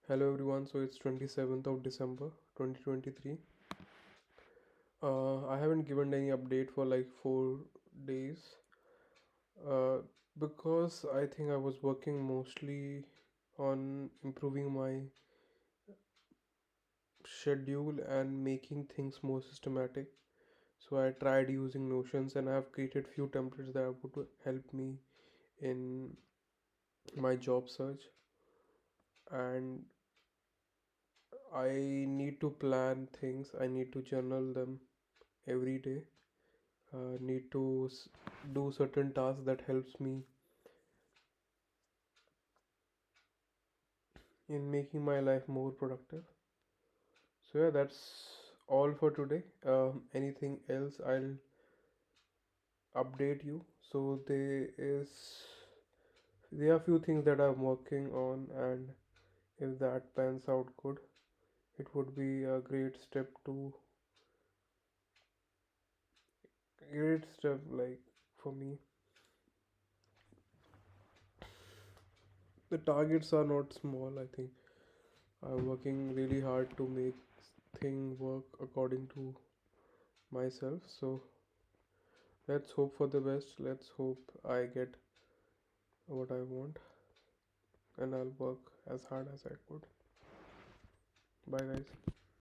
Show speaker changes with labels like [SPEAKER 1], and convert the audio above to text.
[SPEAKER 1] Hello everyone, so it's 27th of December 2023. I haven't given any update for like 4 days uh, because I think I was working mostly on improving my schedule and making things more systematic. So I tried using Notions and I have created few templates that would help me in my job search, and I need to plan things, I need to journal them every day, need to do certain tasks that helps me in making my life more productive. So yeah, that's all for today. Anything else I'll update you. So there are few things that I'm working on, and if that pans out good, it would be a great step like for me. The targets are not small, I think. I'm working really hard to make thing work according to myself. So let's hope for the best. Let's hope I get what I want, and I'll work as hard as I could. Bye, guys.